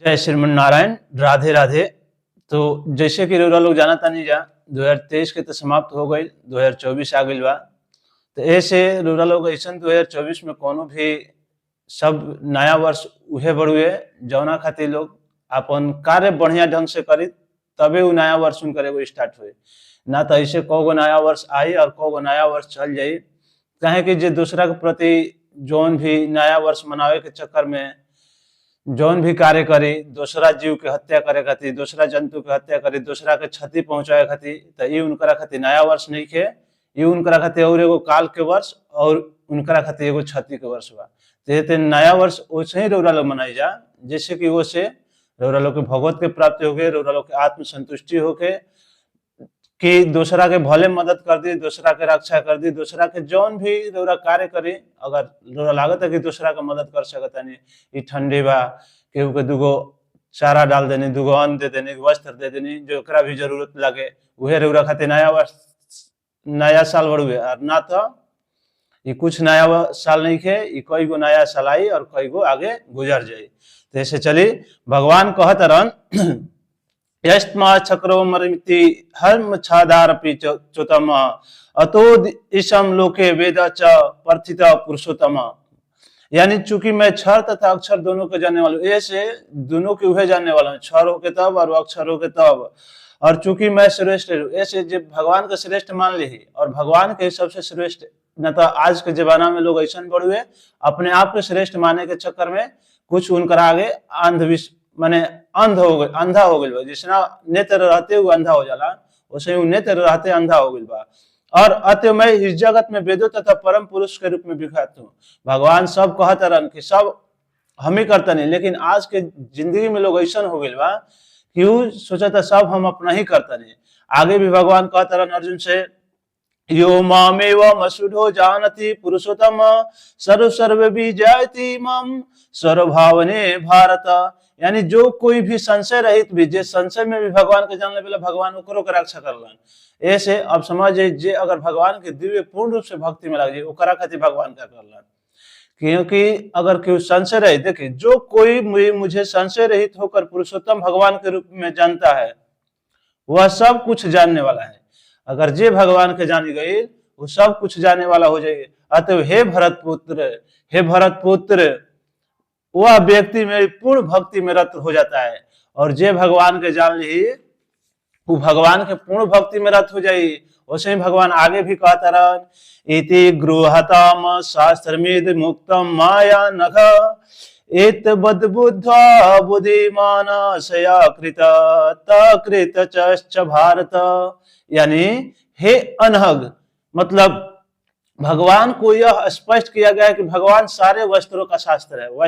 जय श्रीमन नारायण। राधे राधे। तो जैसे कि रउरा लोग जाना तानी जा 2023 के तो समाप्त हो गई, 2024 आ गइल बा। तो ऐसे रउरा लोग ऐसन 2024 में कोनो भी सब नया वर्ष उहे बड़ुए जौना खातिर लोग अपन कार्य बढ़िया ढंग से करी, तबे उ नया वर्ष उनकर एगो स्टार्ट हुई। ना तो ऐसे कगो नया वर्ष आई और कगो नया वर्ष चल जाई। काहे कि जे दूसरा के प्रति जौन भी नया वर्ष मनावे के चक्कर में जौन भी कार्य करी, दूसरा जीव के हत्या करे खातिर, दूसरा जंतु के हत्या करी, दूसरा के क्षति पहुंचावे खातिर, तो ये उनकरा खातिर नया वर्ष नहीं खे, ये उनकरा खातिर और एगो काल के वर्ष और उनकरा खातिर एगो क्षति के वर्ष बा। तो नया वर्ष वैसे ही रउरा लोग मनाई जा जैसे कि वो से रउरा लोग के भगवत के प्राप्ति होके, रउरा लोग के आत्म संतुष्टि होके कि दूसरा के भले मदद कर दी, दूसरा के रक्षा कर दी, दूसरा के जौन भी रउरा कार्य करी, अगर रउरा लागत है कि दूसरा के मदद कर सकता नहीं, ये ठंडी बा केहू के दूगो चारा डाल देनी, दूगो अन्न दे देनी, वस्त्र दे देनी, जो एकरा भी जरूरत लगे उहे रउरा खातिर नया वर्ष नया साल बड़ुए। और ना तो ये कुछ नया साल नहीं खे, ये कई गो नया साल आई और कई गो आगे गुजर जाई। तो ऐसे चली भगवान कहत रहन यस्मा चक्रो मरिति हर्म छादारपि चुतम अतो ईशम लोके वेद च प्रथित पुरुषोत्तम। यानी चूंकि मैं क्षर तथा अक्षर दोनों के जानने वाला हूँ, ऐसे दोनों के उहे जानने वाला हूँ, क्षर हो के तब और अक्षर हो के तब। और चूंकि मैं श्रेष्ठ हूँ, ऐसे जब भगवान के श्रेष्ठ मान ली और भगवान के सबसे श्रेष्ठ, न तो आज के जमाना में लोग ऐसा बढ़ुए अपने आप के श्रेष्ठ माने के चक्कर में कुछ उनकर आगे माने अंधा हो गइल। जिसना नेत्र रहते हुए अंधा हो जाला, वैसे ही नेत्र रहते अंधा हो गइल बा। और अतः मैं इस जगत में वेदों तथा परम पुरुष के रूप में विख्यात हूँ। भगवान सब कहता रहन कि सब हम ही करता नहीं, लेकिन आज के जिंदगी में लोग ऐसा हो गइल बा कि उ सोचता सब हम अपना ही करता नहीं। आगे भी भगवान कहता रहन अर्जुन से यो मामेव मसुधो जानति पुरुषोत्तम सर्व सर्व विजयति मम सर्वभावने भारत। यानी जो कोई भी संशय रहित भी, जे संशय में भी भगवान के जानने वाला भगवान ओकरो के रक्षा करलन। ऐसे अब समझ जे अगर भगवान के दिव्य पूर्ण रूप से भक्ति में लग जाए ओकरा खातिर भगवान का करलन। क्योंकि अगर कोई संशय रहित, देखिए जो कोई मुझे संशय रहित होकर पुरुषोत्तम भगवान के रूप में जानता है वह सब कुछ जानने वाला है। अगर जे भगवान के जानी गई वो सब कुछ जानने वाला हो जाएगा। अतः हे भरत पुत्र वह व्यक्ति में पूर्ण भक्ति में रत हो जाता है। और जे भगवान के जान ली वो भगवान के पूर्ण भक्ति में रत हो जाए। वैसे ही भगवान आगे भी कहता रहन इति गृहतम शास्त्रमेद मुक्तम माया नघ एत बद बुद्धा बुद्धिमान सया कृत तकृत च भारत। यानी हे अनहग, मतलब भगवान को यह स्पष्ट किया गया है कि भगवान सारे वस्त्रों का शास्त्र है,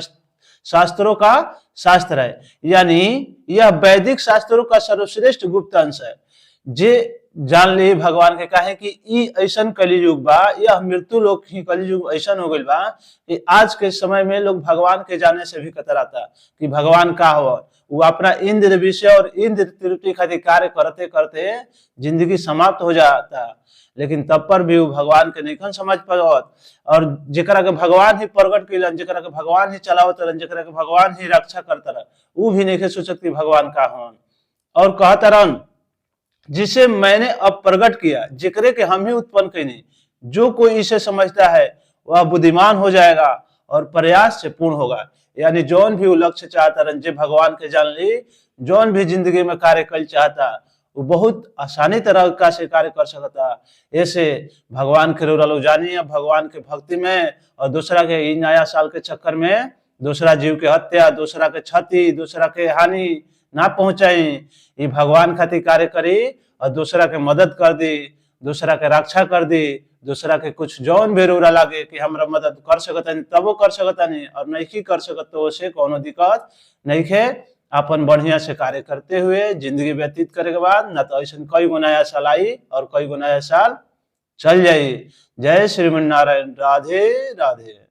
शास्त्रों का शास्त्र है। यानी यह वैदिक शास्त्रों का सर्वश्रेष्ठ गुप्त अंश है। जे जान ली भगवान के कहे कि ई ऐसन कलियुग बा, यह मृत्यु लोक ही कलियुग ऐसन हो गइल बा कि आज के समय में लोग भगवान के जाने से भी कतराता कि भगवान का हो। वो अपना इंद्र विषय और इंद्र तृप्ति खातिर कार्य करते करते जिंदगी समाप्त हो जाता, लेकिन तब पर भी वो भगवान के नहीं समझ पावत। और जेकरा के भगवान ही प्रकट कैलन, जेकरा के भगवान ही चलावत रहन, जेकरा के भगवान ही रक्षा करता रह, वो भी नहीं सोचत कि भगवान का होन। और कहता रहन जिसे मैंने अब प्रकट किया, जेकरे के हम ही उत्पन्न कैनी, जो कोई इसे समझता है वह बुद्धिमान हो जाएगा और प्रयास से पूर्ण होगा। यानी जौन भी वो लक्ष्य चाहता रहन, जे भगवान के जान ली, जौन भी जिंदगी में कार्य कर चाहता वो बहुत आसानी तरीका से कार्य कर सकता। ऐसे भगवान के रउरा लोग जानिए भगवान के भक्ति में, और दूसरा के नया साल के चक्कर में दूसरा जीव के हत्या, दूसरा के क्षति, दूसरा के हानि ना पहुंचाई। ये भगवान खातिर कार्य करी और दूसरा के मदद कर दी, दूसरा के रक्षा कर दी, दूसरा के कुछ जौन भी रउरा लागे कि हमरा मदद कर सकता नहीं तब वो कर सकता नहीं, और नहीं कर सकत तो उसे कोनो दिक्कत नहीं है। अपन बढ़िया से कार्य करते हुए जिंदगी व्यतीत करे के बाद न तो ऐसा कई गो नया साल आई और कई गो नया साल चल जाई। जय श्रीमन नारायण। राधे राधे।